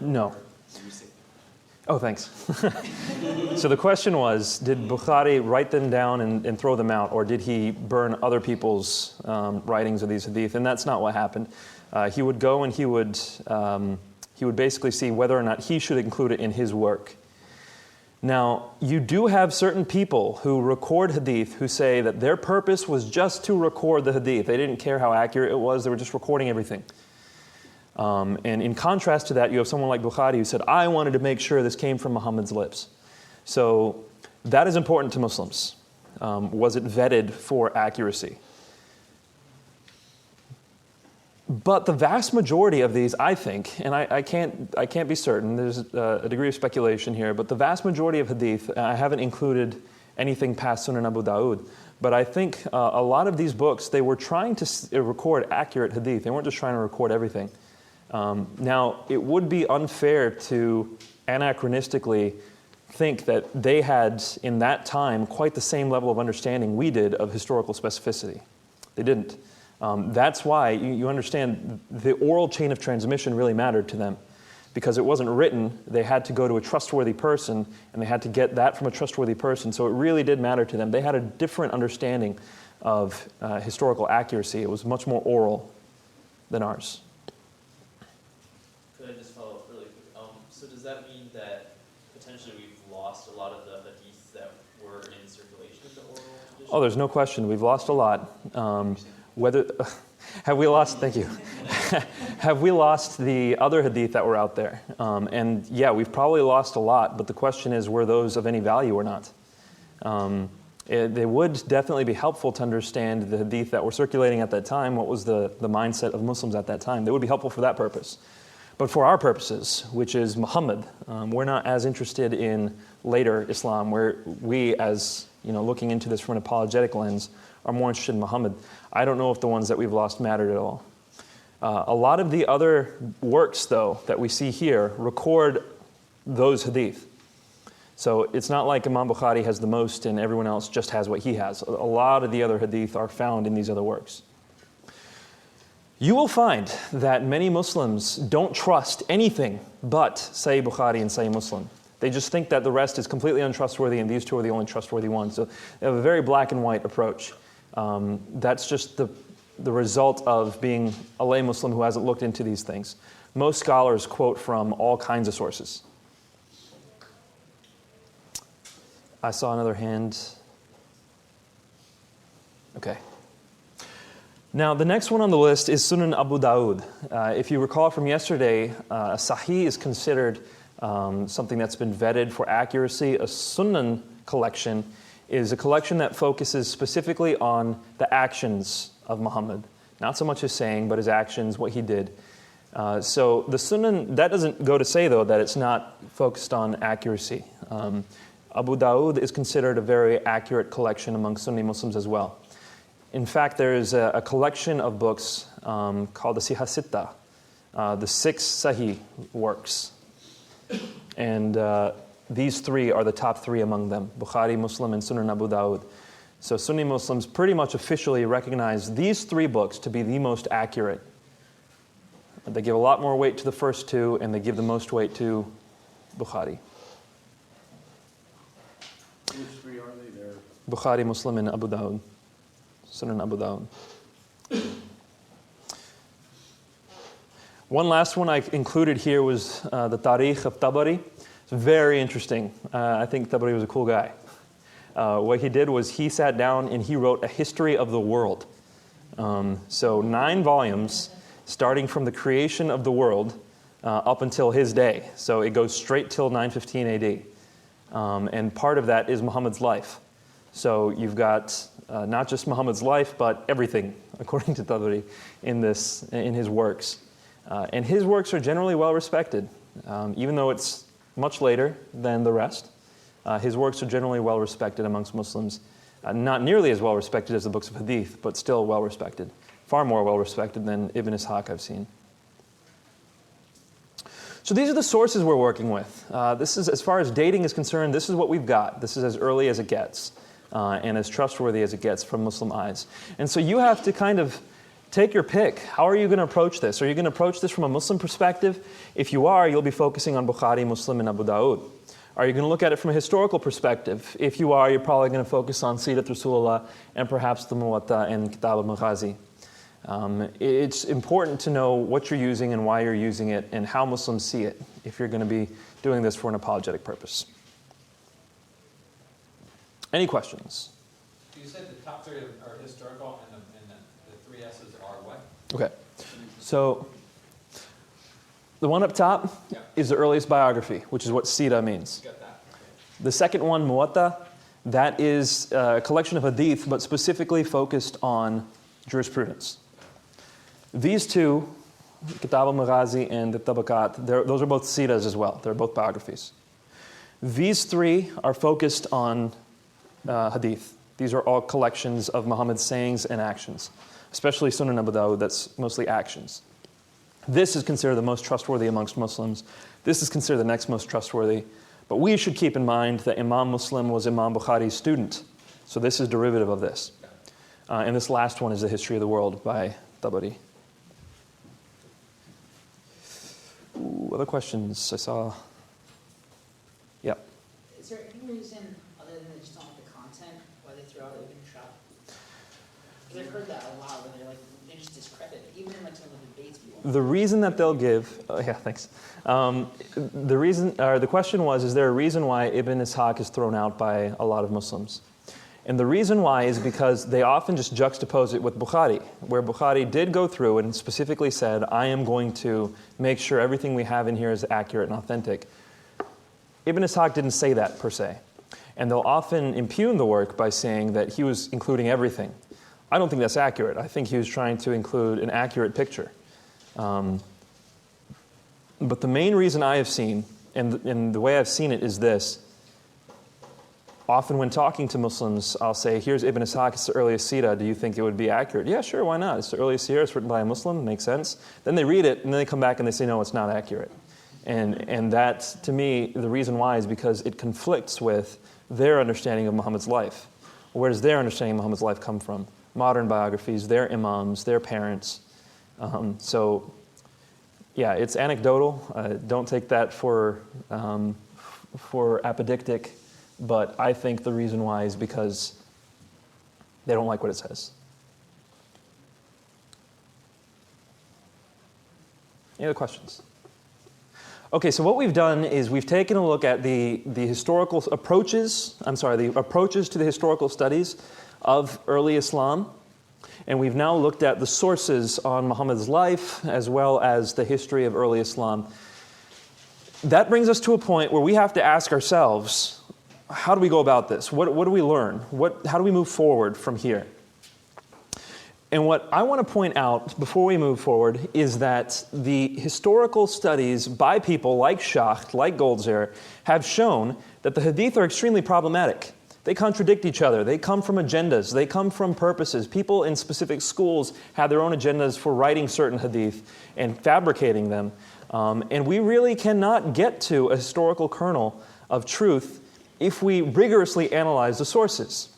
No. Oh, thanks. So the question was, did Bukhari write them down and throw them out, or did he burn other people's writings of these hadith? And that's not what happened. He would go and he would basically see whether or not he should include it in his work. Now, you do have certain people who record hadith who say that their purpose was just to record the hadith. They didn't care how accurate it was, they were just recording everything. And in contrast to that, you have someone like Bukhari who said, I wanted to make sure this came from Muhammad's lips. So that is important to Muslims. Was it vetted for accuracy? But the vast majority of these, I think, and I can't be certain, there's a degree of speculation here, but the vast majority of hadith, I haven't included anything past Sunan Abu Dawud, but I think a lot of these books, they were trying to record accurate hadith. They weren't just trying to record everything. Now, it would be unfair to anachronistically think that they had, in that time, quite the same level of understanding we did of historical specificity. They didn't. That's why you understand the oral chain of transmission really mattered to them. Because it wasn't written, they had to go to a trustworthy person, and they had to get that from a trustworthy person. So it really did matter to them. They had a different understanding of historical accuracy. It was much more oral than ours. Could I just follow up really quick? So does that mean that potentially we've lost a lot of the hadiths that were in circulation in the oral tradition? Oh, there's no question. We've lost a lot. Have we lost, thank you. Have we lost the other hadith that were out there? And yeah, we've probably lost a lot, but the question is, were those of any value or not? They would definitely be helpful to understand the hadith that were circulating at that time. What was the mindset of Muslims at that time? They would be helpful for that purpose. But for our purposes, which is Muhammad, we're not as interested in later Islam, where we, as looking into this from an apologetic lens, are more interested in Muhammad. I don't know if the ones that we've lost mattered at all. A lot of the other works, though, that we see here record those hadith. So it's not like Imam Bukhari has the most and everyone else just has what he has. A lot of the other hadith are found in these other works. You will find that many Muslims don't trust anything but Sahih Bukhari and Sahih Muslim. They just think that the rest is completely untrustworthy and these two are the only trustworthy ones. So they have a very black and white approach. That's just the result of being a lay Muslim who hasn't looked into these things. Most scholars quote from all kinds of sources. I saw another hand. Okay. Now, the next one on the list is Sunan Abu Dawud. If you recall from yesterday, a Sahih is considered something that's been vetted for accuracy. A Sunan collection is a collection that focuses specifically on the actions of Muhammad. Not so much his saying, but his actions, what he did. So the Sunan, that doesn't go to say, though, that it's not focused on accuracy. Abu Dawud is considered a very accurate collection among Sunni Muslims as well. In fact, there is a collection of books called the Sihah Sitta, the 6 Sahih works. And these 3 are the top 3 among them, Bukhari, Muslim, and Sunan Abu Dawud. So Sunni Muslims pretty much officially recognize these 3 books to be the most accurate. They give a lot more weight to the first 2, and they give the most weight to Bukhari. Which 3 are they there? Bukhari, Muslim, and Abu Dawud. Sunan Abu Dawud. One last one I included here was the Tarikh of Tabari. It's very interesting. I think Tabari was a cool guy. What he did was he sat down and he wrote a history of the world. So 9 volumes, starting from the creation of the world up until his day. So it goes straight till 915 AD. And part of that is Muhammad's life. So you've got not just Muhammad's life, but everything, according to Tabari, in his works. And his works are generally well respected, even though it's much later than the rest. His works are generally well respected amongst Muslims. Not nearly as well respected as the books of Hadith, but still well respected. Far more well respected than Ibn Ishaq I've seen. So these are the sources we're working with. This is, as far as dating is concerned, this is what we've got. This is as early as it gets, and as trustworthy as it gets from Muslim eyes. And so you have to kind of take your pick. How are you going to approach this? Are you going to approach this from a Muslim perspective? If you are, you'll be focusing on Bukhari, Muslim, and Abu Dawud. Are you going to look at it from a historical perspective? If you are, you're probably going to focus on Sirat Rasulullah and perhaps the Muwatta and Kitab al-Maghazi. It's important to know what you're using and why you're using it and how Muslims see it if you're going to be doing this for an apologetic purpose. Any questions? You said the top three are historical and the three S's are what? Okay. So the one up top is the earliest biography, which is what Sira means. Got that. The second one, Muwatta, that is a collection of hadith, but specifically focused on jurisprudence. These two, Kitab al-Maghazi and the Tabakat, those are both Siras as well. They're both biographies. These three are focused on hadith. These are all collections of Muhammad's sayings and actions, especially Sunan Abu Dawud, that's mostly actions. This is considered the most trustworthy amongst Muslims. This is considered the next most trustworthy. But we should keep in mind that Imam Muslim was Imam Bukhari's student. So this is derivative of this. And this last one is The History of the World by Tabari. Ooh, other questions I saw? Yep. Is there any reason, other than they just don't like the content, why they throw out Ibn Shah? Because I've heard that a lot, where they're like, they just discredit it, even in like some of the debates people. The reason that they'll give, thanks. The question was, is there a reason why Ibn Ishaq is thrown out by a lot of Muslims? And the reason why is because they often just juxtapose it with Bukhari, where Bukhari did go through and specifically said, I am going to make sure everything we have in here is accurate and authentic. Ibn Ishaq didn't say that per se. And they'll often impugn the work by saying that he was including everything. I don't think that's accurate. I think he was trying to include an accurate picture. But the main reason I have seen, and the way I've seen it is this. Often when talking to Muslims, I'll say, here's Ibn Ishaq, it's the earliest Sirah, do you think it would be accurate? Yeah, sure, why not? It's the earliest Sirah, it's written by a Muslim, makes sense. Then they read it, and then they come back and they say, no, it's not accurate. And that, to me, the reason why is because it conflicts with their understanding of Muhammad's life. Where does their understanding of Muhammad's life come from? Modern biographies, their imams, their parents. So, yeah, it's anecdotal. Don't take that for apodictic. But I think the reason why is because they don't like what it says. Any other questions? Okay, so what we've done is we've taken a look at the historical approaches, the approaches to the historical studies of early Islam. And we've now looked at the sources on Muhammad's life as well as the history of early Islam. That brings us to a point where we have to ask ourselves, how do we go about this? What do we learn? How do we move forward from here? And what I want to point out before we move forward is that the historical studies by people like Schacht, like Goldzer, have shown that the hadith are extremely problematic. They contradict each other. They come from agendas. They come from purposes. People in specific schools have their own agendas for writing certain hadith and fabricating them. And we really cannot get to a historical kernel of truth if we rigorously analyze the sources.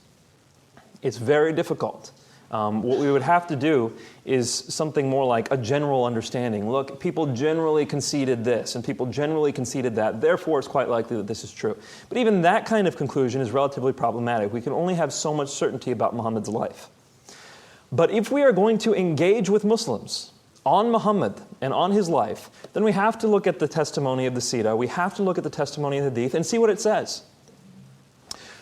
It's very difficult. What we would have to do is something more like a general understanding. Look, people generally conceded this, and people generally conceded that. Therefore, it's quite likely that this is true. But even that kind of conclusion is relatively problematic. We can only have so much certainty about Muhammad's life. But if we are going to engage with Muslims on Muhammad and on his life, then we have to look at the testimony of the Sirah. We have to look at the testimony of the Hadith and see what it says.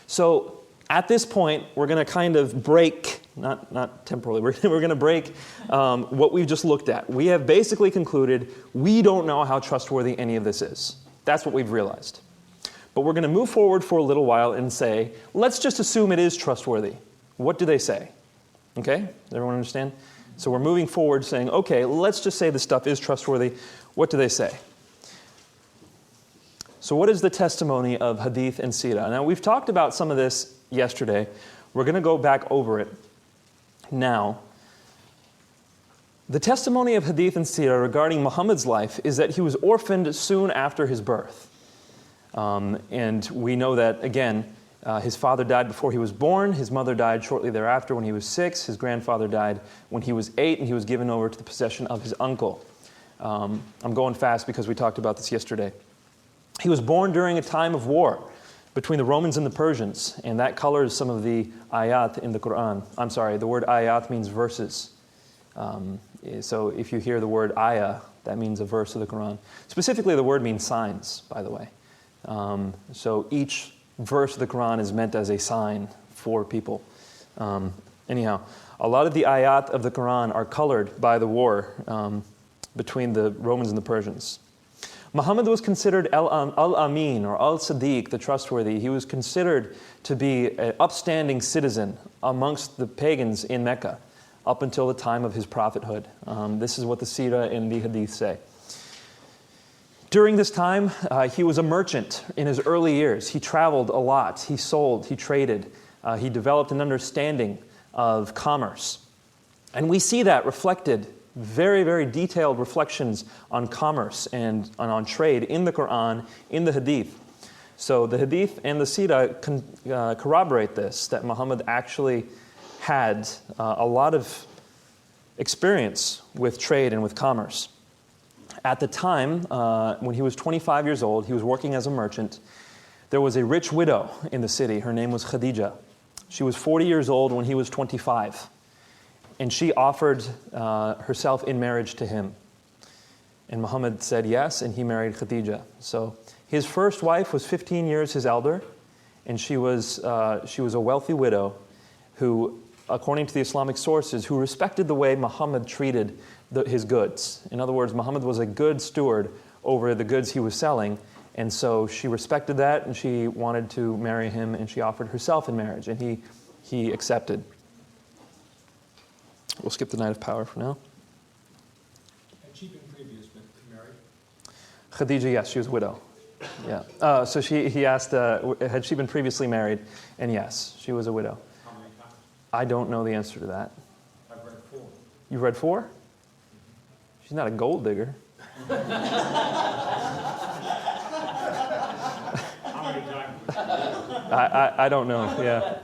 So at this point, we're going to kind of break, not temporarily, we're going to break what we've just looked at. We have basically concluded we don't know how trustworthy any of this is. That's what we've realized. But we're going to move forward for a little while and say, let's just assume it is trustworthy. What do they say? Okay? Does everyone understand? So we're moving forward saying, okay, let's just say this stuff is trustworthy. What do they say? So what is the testimony of Hadith and Sirah? Now, we've talked about some of this yesterday. We're going to go back over it now. The testimony of Hadith and Sirah regarding Muhammad's life is that he was orphaned soon after his birth. And we know that, again, His father died before he was born. His mother died shortly thereafter when he was 6. His grandfather died when he was 8, and he was given over to the possession of his uncle. I'm going fast because we talked about this yesterday. He was born during a time of war between the Romans and the Persians, and that colors some of the ayat in the Quran. I'm sorry, the word ayat means verses. So if you hear the word ayah, that means a verse of the Quran. Specifically, the word means signs, by the way. So each verse of the Quran is meant as a sign for people. Anyhow, a lot of the ayat of the Quran are colored by the war between the Romans and the Persians. Muhammad was considered al-Amin or al-Sadiq, the trustworthy. He was considered to be an upstanding citizen amongst the pagans in Mecca up until the time of his prophethood. This is what the Sirah and the Hadith say. During this time, he was a merchant in his early years. He traveled a lot. He sold. He traded. He developed an understanding of commerce. And we see that reflected, very, very detailed reflections on commerce and on trade in the Quran, in the Hadith. So the Hadith and the Sirah corroborate this, that Muhammad actually had a lot of experience with trade and with commerce. At the time, when he was 25 years old, he was working as a merchant. There was a rich widow in the city. Her name was Khadija. She was 40 years old when he was 25. And she offered herself in marriage to him. And Muhammad said yes, and he married Khadija. So his first wife was 15 years his elder, and she was a wealthy widow who, according to the Islamic sources, who respected the way Muhammad treated his goods. In other words, Muhammad was a good steward over the goods he was selling, and so she respected that, and she wanted to marry him, and she offered herself in marriage, and he accepted. We'll skip the Night of Power for now. Had she been previously married? Khadija, yes, she was a widow. Yeah. So he asked, had she been previously married? And yes, she was a widow. How many times? I don't know the answer to that. I've read 4. You read 4? She's not a gold digger. How many times? I don't know. Yeah,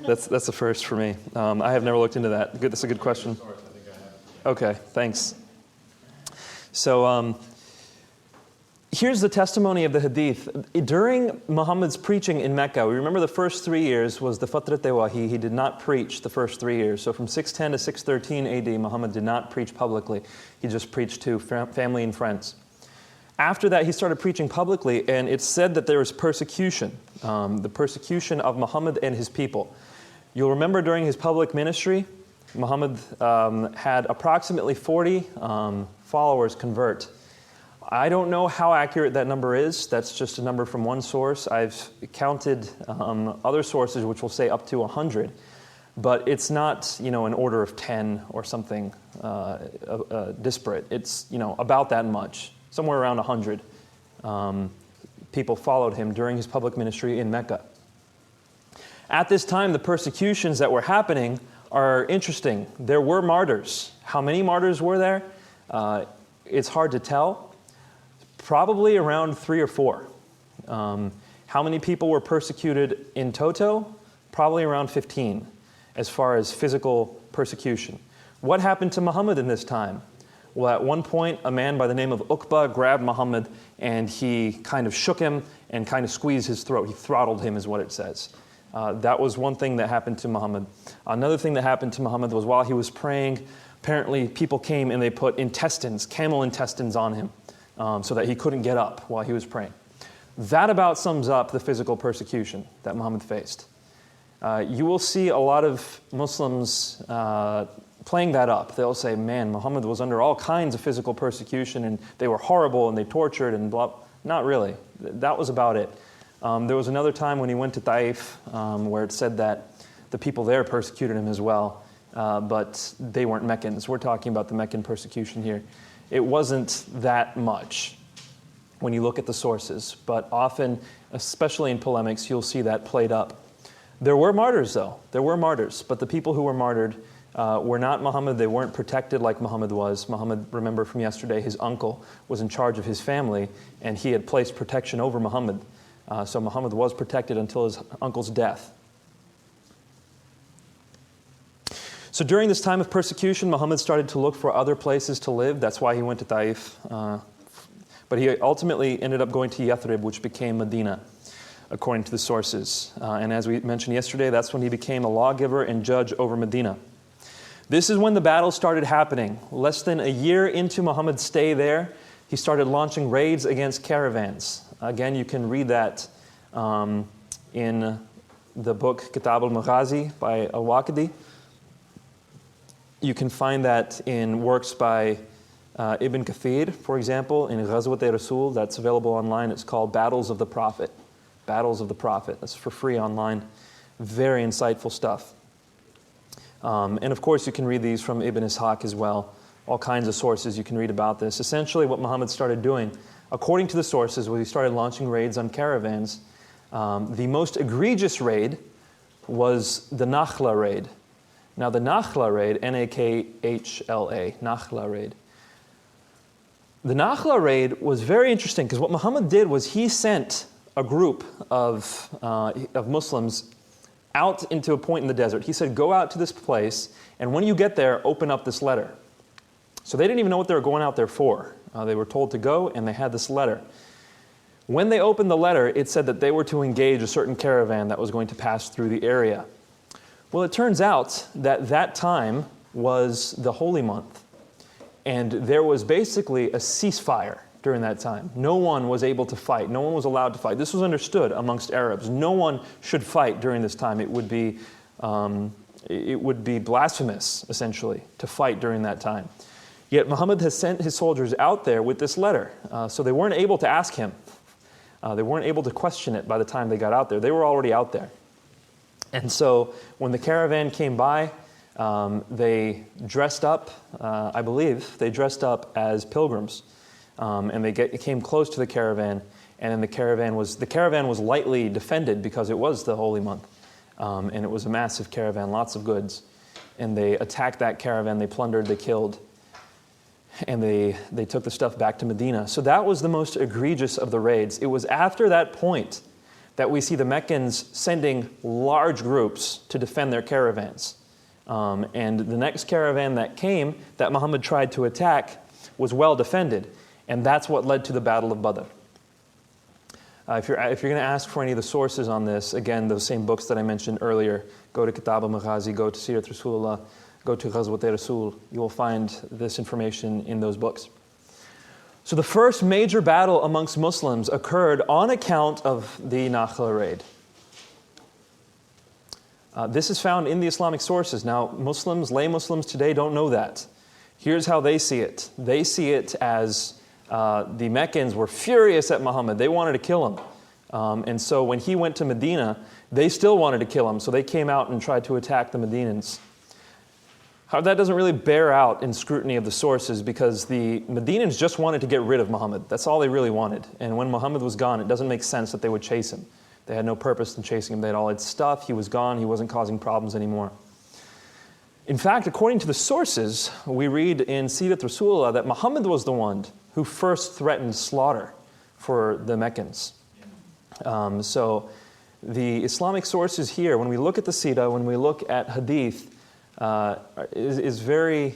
that's the first for me. I have never looked into that. Good, that's a good question. Okay, thanks. So here's the testimony of the Hadith. During Muhammad's preaching in Mecca, we remember the first 3 years was the Fatrat Wahi. He did not preach the first 3 years. So from 610 to 613 AD, Muhammad did not preach publicly. He just preached to family and friends. After that, he started preaching publicly, and it's said that there was persecution, the persecution of Muhammad and his people. You'll remember during his public ministry, Muhammad had approximately 40 followers convert. I don't know how accurate that number is. That's just a number from one source. I've counted other sources which will say up to 100, but it's not, an order of 10 or something disparate. It's, about that much. Somewhere around 100 people followed him during his public ministry in Mecca. At this time, the persecutions that were happening are interesting. There were martyrs. How many martyrs were there? It's hard to tell. Probably around 3 or 4. How many people were persecuted in toto? Probably around 15, as far as physical persecution. What happened to Muhammad in this time? Well, at one point, a man by the name of Uqba grabbed Muhammad, and he kind of shook him and kind of squeezed his throat. He throttled him, is what it says. That was one thing that happened to Muhammad. Another thing that happened to Muhammad was while he was praying, apparently people came and they put intestines, camel intestines on him, so that he couldn't get up while he was praying. That about sums up the physical persecution that Muhammad faced. You will see a lot of Muslims playing that up. They'll say, man, Muhammad was under all kinds of physical persecution and they were horrible and they tortured and blah. Not really. That was about it. There was another time when he went to Taif where it said that the people there persecuted him as well, but they weren't Meccans. We're talking about the Meccan persecution here. It wasn't that much when you look at the sources, but often, especially in polemics, you'll see that played up. There were martyrs, though. There were martyrs, but the people who were martyred were not Muhammad. They weren't protected like Muhammad was. Muhammad, remember from yesterday, his uncle was in charge of his family, and he had placed protection over Muhammad. So Muhammad was protected until his uncle's death. So during this time of persecution, Muhammad started to look for other places to live. That's why he went to Taif. But he ultimately ended up going to Yathrib, which became Medina, according to the sources. And as we mentioned yesterday, that's when he became a lawgiver and judge over Medina. This is when the battle started happening. Less than a year into Muhammad's stay there, he started launching raids against caravans. Again, you can read that in the book Kitab al-Maghazi by al-Waqidi. You can find that in works by Ibn Kathir, for example, in Ghazwat-e-Rasul. That's available online. It's called Battles of the Prophet. Battles of the Prophet. That's for free online. Very insightful stuff. And of course, you can read these from Ibn Ishaq as well. All kinds of sources you can read about this. Essentially, what Muhammad started doing, according to the sources, was he started launching raids on caravans. The most egregious raid was the Nakhla raid. Now, the Nakhla raid, N-A-K-H-L-A, Nakhla raid. The Nakhla raid was very interesting because what Muhammad did was he sent a group of Muslims out into a point in the desert. He said, go out to this place, and when you get there, open up this letter. So they didn't even know what they were going out there for. They were told to go, and they had this letter. When they opened the letter, it said that they were to engage a certain caravan that was going to pass through the area. Well, it turns out that that time was the holy month, and there was basically a ceasefire during that time. No one was able to fight. No one was allowed to fight. This was understood amongst Arabs. No one should fight during this time. It would be blasphemous, essentially, to fight during that time. Yet Muhammad has sent his soldiers out there with this letter, so they weren't able to ask him. They weren't able to question it by the time they got out there. They were already out there. And so when the caravan came by, they dressed up, I believe, they dressed up as pilgrims. And they came close to the caravan, and then the caravan was lightly defended because it was the holy month. And it was a massive caravan, lots of goods. And they attacked that caravan, they plundered, they killed, and they took the stuff back to Medina. So that was the most egregious of the raids. It was after that point that we see the Meccans sending large groups to defend their caravans. And the next caravan that came, that Muhammad tried to attack, was well defended. And that's what led to the Battle of Badr. If you're going to ask for any of the sources on this, again, those same books that I mentioned earlier, go to Kitab al-Maghazi, go to Sirat Rasulullah, go to Ghazwat-e-Rasul. You will find this information in those books. So the first major battle amongst Muslims occurred on account of the Nakhla raid. This is found in the Islamic sources. Now, Muslims, lay Muslims today don't know that. Here's how they see it. They see it as the Meccans were furious at Muhammad. They wanted to kill him. And so when he went to Medina, they still wanted to kill him. So they came out and tried to attack the Medinans. That doesn't really bear out in scrutiny of the sources because the Medinans just wanted to get rid of Muhammad. That's all they really wanted. And when Muhammad was gone, it doesn't make sense that they would chase him. They had no purpose in chasing him. They had all his stuff. He was gone. He wasn't causing problems anymore. In fact, according to the sources, we read in Sirat Rasulullah that Muhammad was the one who first threatened slaughter for the Meccans. So the Islamic sources here, when we look at the Sirah, when we look at Hadith, is very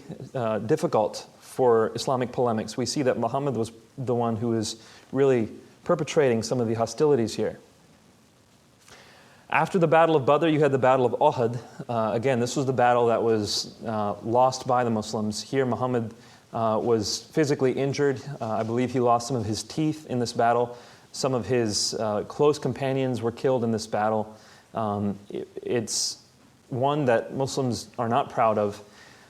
difficult for Islamic polemics. We see that Muhammad was the one who is really perpetrating some of the hostilities here. After the Battle of Badr, you had the Battle of Uhud. Again, this was the battle that was lost by the Muslims. Here, Muhammad was physically injured. I believe he lost some of his teeth in this battle. Some of his close companions were killed in this battle. It's one that Muslims are not proud of.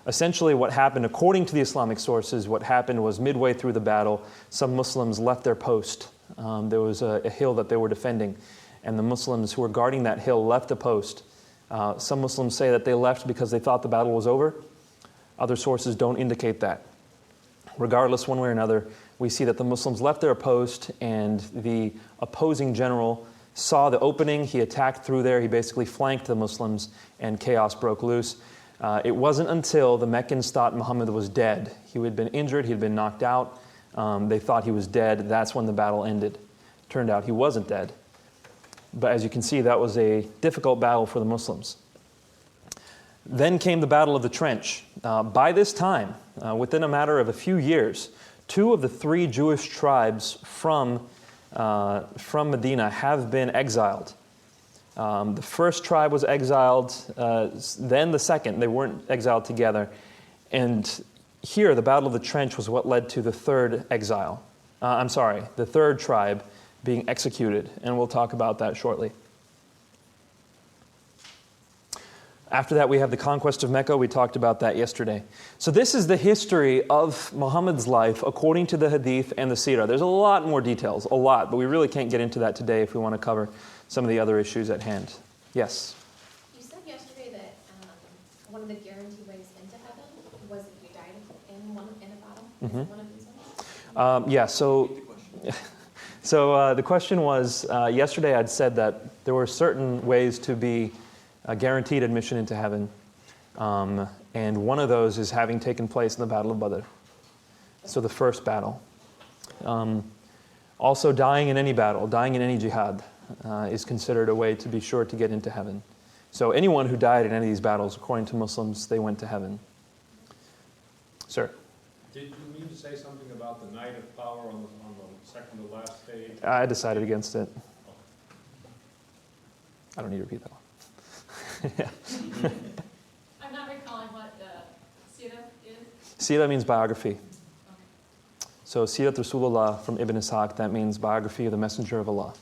Essentially what happened, according to the Islamic sources, what happened was midway through the battle, some Muslims left their post. There was a hill that they were defending, and the Muslims who were guarding that hill left the post. Some Muslims say that they left because they thought the battle was over. Other sources don't indicate that. Regardless, one way or another, we see that the Muslims left their post, and the opposing general saw the opening. He attacked through there. He basically flanked the Muslims, and chaos broke loose. It wasn't until the Meccans thought Muhammad was dead. He had been injured. He had been knocked out. They thought he was dead. That's when the battle ended. Turned out he wasn't dead. But as you can see, that was a difficult battle for the Muslims. Then came the Battle of the Trench. By this time, within a matter of a few years, 2 of the 3 Jewish tribes from Medina have been exiled. The first tribe was exiled, then the second. They weren't exiled together. And here, the Battle of the Trench was what led to the third exile. The third tribe being executed, and we'll talk about that shortly. After that, we have the conquest of Mecca. We talked about that yesterday. So this is the history of Muhammad's life according to the Hadith and the Seerah. There's a lot more details, a lot, but we really can't get into that today if we want to cover some of the other issues at hand. Yes? You said yesterday that one of the guaranteed ways into heaven was if you died in a battle. Is it one of these ones? So the question was, yesterday I'd said that there were certain ways to be guaranteed admission into heaven. And one of those is having taken place in the Battle of Badr. So the first battle. Also dying in any battle, dying in any jihad is considered a way to be sure to get into heaven. So anyone who died in any of these battles, according to Muslims, they went to heaven. Sir? Did you mean to say something about the night of power on the second to last stage? I decided against it. I don't need to repeat that one. Yeah. I'm not recalling what Sira is. Sira means biography. So Sirat Rasulullah from Ibn Ishaq, that means biography of the Messenger of Allah.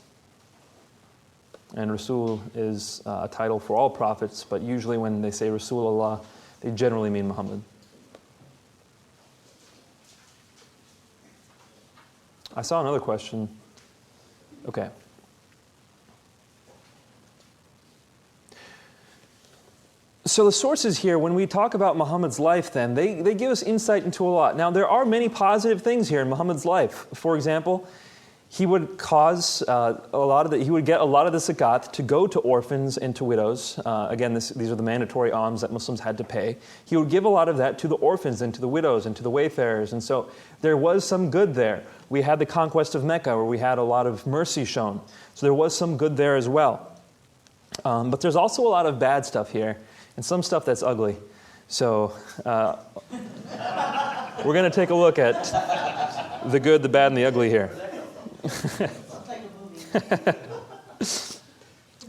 And Rasul is a title for all prophets, but usually when they say Rasulullah, they generally mean Muhammad. I saw another question. Okay. So the sources here, when we talk about Muhammad's life then, they give us insight into a lot. Now there are many positive things here in Muhammad's life. For example, he would cause he would get a lot of the zakat to go to orphans and to widows. Again, these are the mandatory alms that Muslims had to pay. He would give a lot of that to the orphans and to the widows and to the wayfarers. And so there was some good there. We had the conquest of Mecca where we had a lot of mercy shown. So there was some good there as well. But there's also a lot of bad stuff here and some stuff that's ugly. So we're going to take a look at the good, the bad, and the ugly here.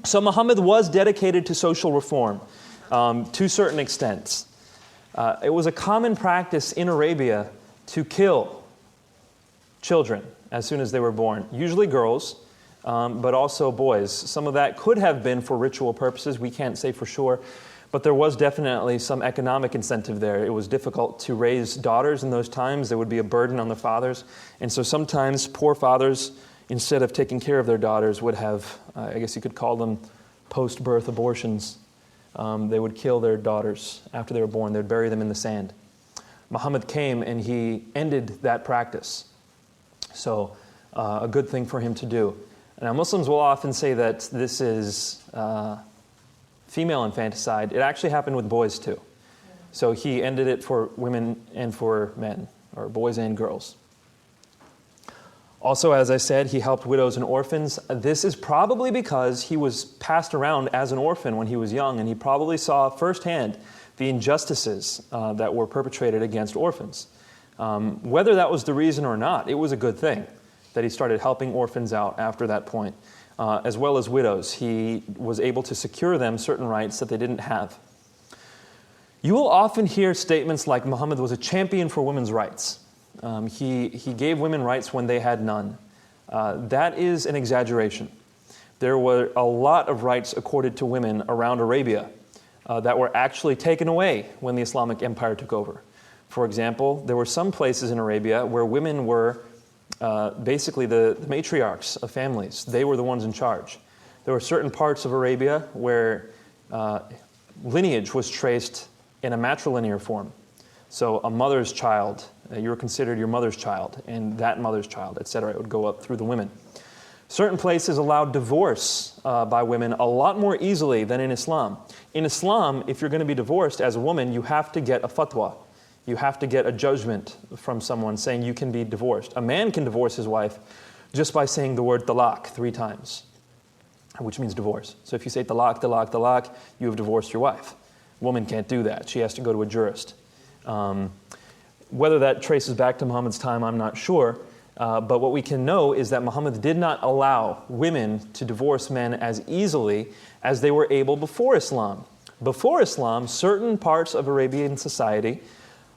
So Muhammad was dedicated to social reform to certain extents. It was a common practice in Arabia to kill children as soon as they were born, usually girls, but also boys. Some of that could have been for ritual purposes. We can't say for sure. But there was definitely some economic incentive there. It was difficult to raise daughters in those times. There would be a burden on the fathers. And so sometimes poor fathers, instead of taking care of their daughters, would have, I guess you could call them post-birth abortions. They would kill their daughters after they were born. They'd bury them in the sand. Muhammad came and he ended that practice. So a good thing for him to do. Now Muslims will often say that this is female infanticide. It actually happened with boys too. So he ended it for women and for men, or boys and girls. Also, as I said, he helped widows and orphans. This is probably because he was passed around as an orphan when he was young, and he probably saw firsthand the injustices that were perpetrated against orphans. Whether that was the reason or not, it was a good thing that he started helping orphans out after that point. As well as widows. He was able to secure them certain rights that they didn't have. You will often hear statements like Muhammad was a champion for women's rights. He gave women rights when they had none. That is an exaggeration. There were a lot of rights accorded to women around Arabia that were actually taken away when the Islamic Empire took over. For example, there were some places in Arabia where women were basically the matriarchs of families. They were the ones in charge. There were certain parts of Arabia where lineage was traced in a matrilinear form. So a mother's child, you were considered your mother's child, and that mother's child, etc. It would go up through the women. Certain places allowed divorce by women a lot more easily than in Islam. In Islam, if you're going to be divorced as a woman, you have to get a fatwa. You have to get a judgment from someone saying you can be divorced. A man can divorce his wife just by saying the word talaq 3 times. which means divorce. So if you say talaq, talaq, talaq, you have divorced your wife. Woman can't do that. She has to go to a jurist. Whether that traces back to Muhammad's time, I'm not sure. But what we can know is that Muhammad did not allow women to divorce men as easily as they were able before Islam. Before Islam, certain parts of Arabian society,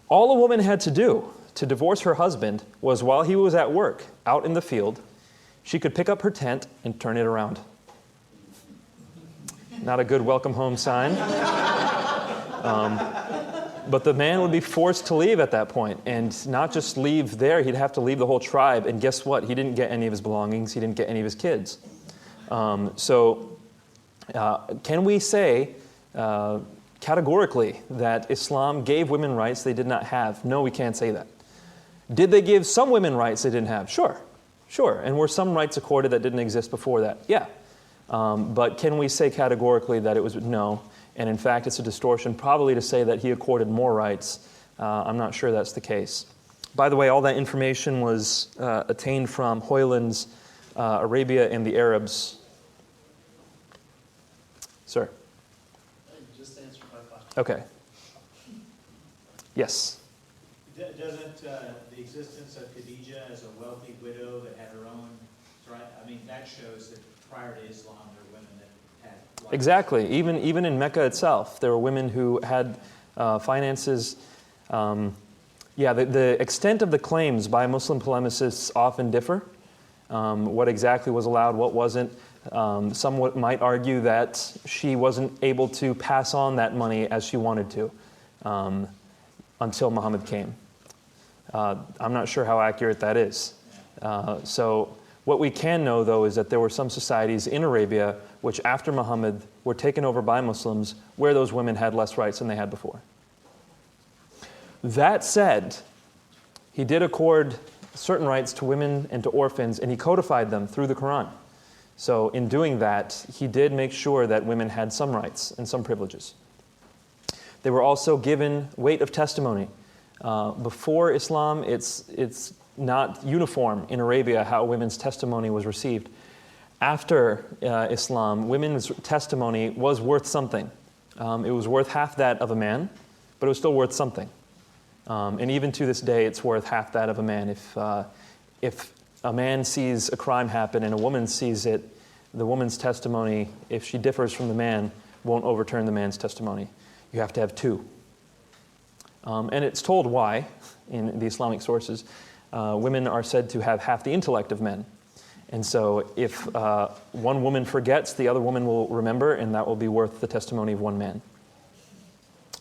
all a woman had to do to divorce her husband was while he was at work, out in the field, she could pick up her tent and turn it around. Not a good welcome home sign. But the man would be forced to leave at that point, and not just leave there, he'd have to leave the whole tribe, and guess what? He didn't get any of his belongings, he didn't get any of his kids. Can we say categorically that Islam gave women rights they did not have? No, we can't say that. Did they give some women rights they didn't have? Sure. And were some rights accorded that didn't exist before that? Yeah. But can we say categorically that it was no? And in fact, it's a distortion probably to say that he accorded more rights. I'm not sure that's the case. By the way, all that information was attained from Hoyland's Arabia and the Arabs. Sir? Just answer my question. Okay. Yes? Doesn't the existence of Khadijah as a wealthy widow that had her own, that shows that prior to Islam there were women that had life. Exactly. Even in Mecca itself, there were women who had finances. The extent of the claims by Muslim polemicists often differ. What exactly was allowed, what wasn't. Some might argue that she wasn't able to pass on that money as she wanted to until Muhammad came. I'm not sure how accurate that is. So what we can know, though, is that there were some societies in Arabia which, after Muhammad, were taken over by Muslims, where those women had less rights than they had before. That said, he did accord certain rights to women and to orphans, and he codified them through the Quran. So in doing that, he did make sure that women had some rights and some privileges. They were also given weight of testimony. Before Islam, it's not uniform in Arabia how women's testimony was received. After Islam, women's testimony was worth something. It was worth half that of a man, but it was still worth something. And even to this day, it's worth half that of a man. If a man sees a crime happen and a woman sees it, the woman's testimony, if she differs from the man, won't overturn the man's testimony. You have to have two. And it's told why in the Islamic sources. Women are said to have half the intellect of men. And so if one woman forgets, the other woman will remember, and that will be worth the testimony of one man.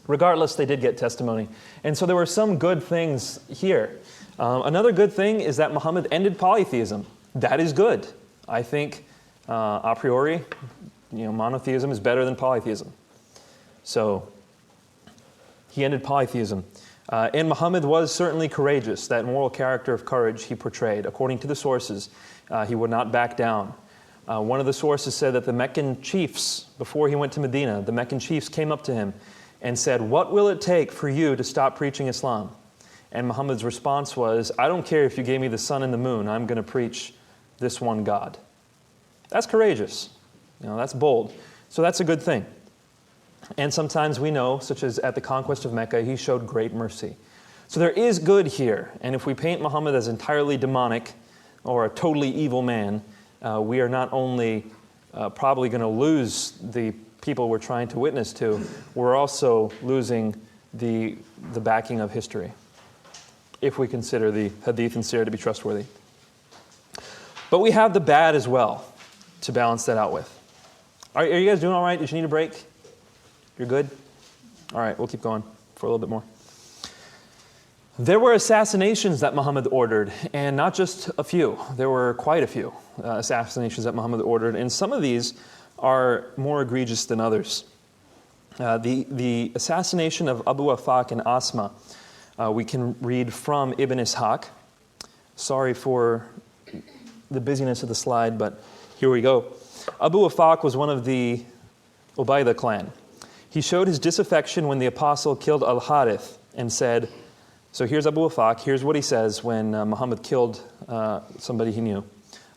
Regardless, they did get testimony. And so there were some good things here. Another good thing is that Muhammad ended polytheism. That is good. I think a priori, monotheism is better than polytheism. So he ended polytheism. And Muhammad was certainly courageous. That moral character of courage he portrayed. According to the sources, he would not back down. One of the sources said that the Meccan chiefs, before he went to Medina, the Meccan chiefs came up to him and said, "What will it take for you to stop preaching Islam?" And Muhammad's response was, "I don't care if you gave me the sun and the moon, I'm going to preach this one God." That's courageous. That's bold. So that's a good thing. And sometimes we know, such as at the conquest of Mecca, he showed great mercy. So there is good here. And if we paint Muhammad as entirely demonic or a totally evil man, we are not only probably going to lose the people we're trying to witness to, we're also losing the backing of history, if we consider the Hadith and Sirah to be trustworthy. But we have the bad as well to balance that out with. Are you guys doing all right? Did you need a break? You're good? All right, we'll keep going for a little bit more. There were assassinations that Muhammad ordered, and not just a few. There were quite a few assassinations that Muhammad ordered, and some of these are more egregious than others. The assassination of Abu Afaq and Asma, we can read from Ibn Ishaq. Sorry for the busyness of the slide, but here we go. Abu Afaq was one of the Ubaydah clan. He showed his disaffection when the apostle killed Al-Harith and said, so here's Abu Afaq, here's what he says when Muhammad killed somebody he knew.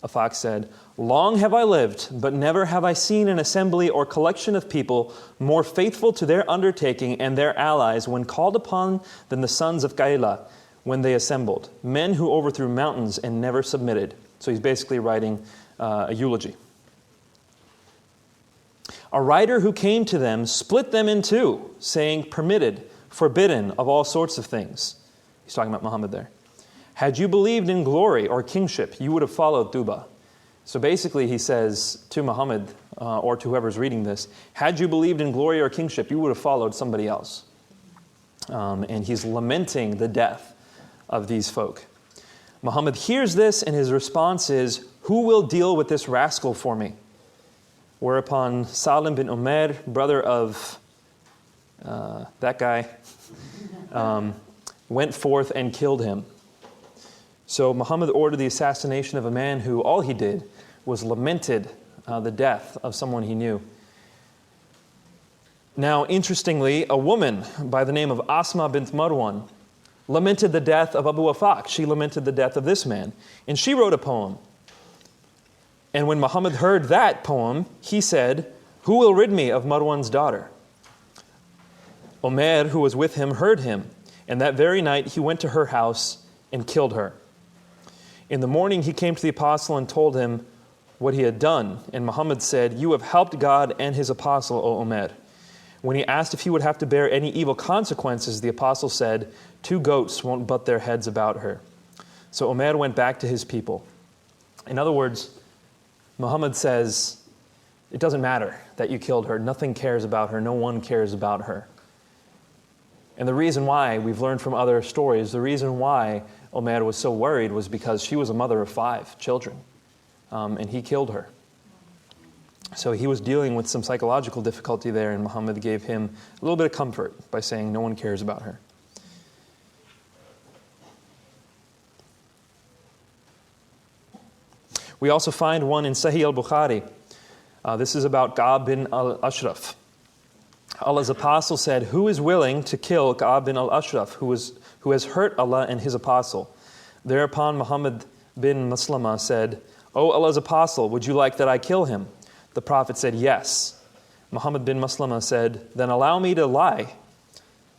Afaq said, "Long have I lived, but never have I seen an assembly or collection of people more faithful to their undertaking and their allies when called upon than the sons of Qaila when they assembled, men who overthrew mountains and never submitted." So he's basically writing a eulogy. "A writer who came to them split them in two, saying, 'Permitted, forbidden, of all sorts of things.'" He's talking about Muhammad there. "Had you believed in glory or kingship, you would have followed Tuba." So basically he says to Muhammad, or to whoever's reading this, had you believed in glory or kingship, you would have followed somebody else. And he's lamenting the death of these folk. Muhammad hears this, and his response is, "Who will deal with this rascal for me?" Whereupon Salim bin Umair, brother of that guy, went forth and killed him. So Muhammad ordered the assassination of a man who all he did was lamented the death of someone he knew. Now, interestingly, a woman by the name of Asma bint Marwan lamented the death of Abu Afaq. She lamented the death of this man, and she wrote a poem. And when Muhammad heard that poem, he said, "Who will rid me of Marwan's daughter?" Omer, who was with him, heard him, and that very night he went to her house and killed her. In the morning he came to the apostle and told him what he had done, and Muhammad said, "You have helped God and his apostle, O Omer." When he asked if he would have to bear any evil consequences, the apostle said, "2 goats won't butt their heads about her." So Omer went back to his people. In other words, Muhammad says, it doesn't matter that you killed her. Nothing cares about her. No one cares about her. And the reason why, we've learned from other stories, the reason why Omer was so worried was because she was a mother of 5 children, and he killed her. So he was dealing with some psychological difficulty there, and Muhammad gave him a little bit of comfort by saying no one cares about her. We also find one in Sahih al-Bukhari. This is about Ka'ab bin al-Ashraf. Allah's apostle said, "Who is willing to kill Ka'ab bin al-Ashraf, who has hurt Allah and his apostle?" Thereupon Muhammad bin Maslama said, "O Allah's apostle, would you like that I kill him?" The Prophet said, "Yes." Muhammad bin Maslama said, "Then allow me to lie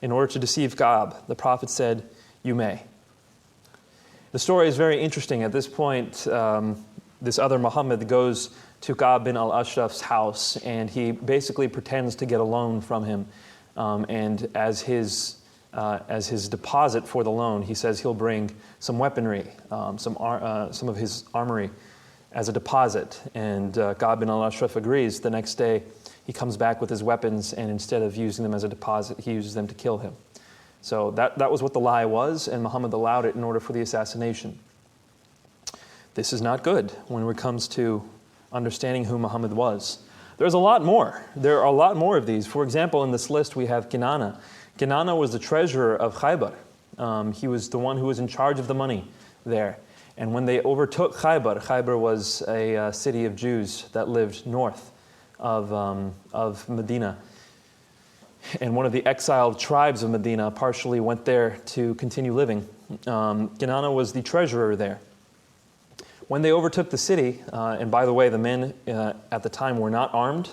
in order to deceive Ka'ab." The Prophet said, "You may." The story is very interesting. At this point, this other Muhammad goes to Ka'ab bin al-Ashraf's house, and he basically pretends to get a loan from him. And as his deposit for the loan, he says he'll bring some weaponry, some of his armory as a deposit. And Ka'ab bin al-Ashraf agrees. The next day, he comes back with his weapons, and instead of using them as a deposit, he uses them to kill him. So that was what the lie was, and Muhammad allowed it in order for the assassination. This is not good when it comes to understanding who Muhammad was. There's a lot more. There are a lot more of these. For example, in this list we have Kinana. Kinana was the treasurer of Khaybar. He was the one who was in charge of the money there. And when they overtook Khaybar, Khaybar was a city of Jews that lived north of Medina. And one of the exiled tribes of Medina partially went there to continue living. Kinana was the treasurer there. When they overtook the city, and by the way, the men at the time were not armed.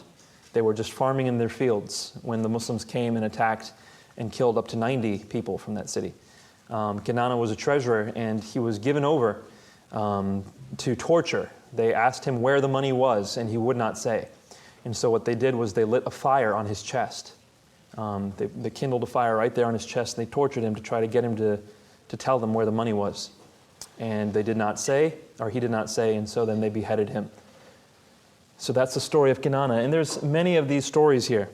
They were just farming in their fields when the Muslims came and attacked and killed up to 90 people from that city. Kinana was a treasurer, and he was given over to torture. They asked him where the money was, and he would not say. And so what they did was they lit a fire on his chest. They kindled a fire right there on his chest, and they tortured him to try to get him to tell them where the money was. And they did not say, or he did not say, and so then they beheaded him. So that's the story of Kinana, and there's many of these stories here.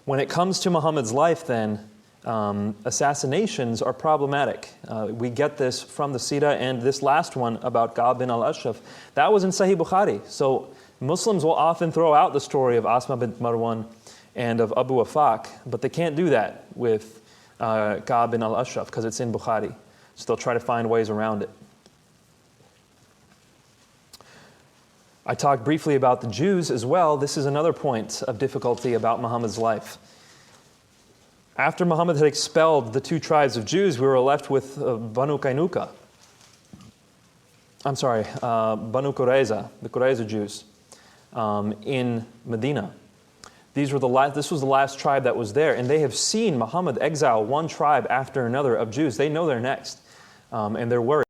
When it comes to Muhammad's life then, assassinations are problematic. We get this from the Sirah, and this last one about Ka'ab bin al-Ashraf, that was in Sahih Bukhari. So Muslims will often throw out the story of Asma bint Marwan and of Abu Afaq, but they can't do that with Ka'ab bin al-Ashraf because it's in Bukhari. So they'll try to find ways around it. I talked briefly about the Jews as well. This is another point of difficulty about Muhammad's life. After Muhammad had expelled the 2 tribes of Jews, we were left with Banu Qaynuqa. Banu Qurayza, the Qurayza Jews, in Medina. This was the last tribe that was there, and they have seen Muhammad exile one tribe after another of Jews. They know they're next, and they're worried.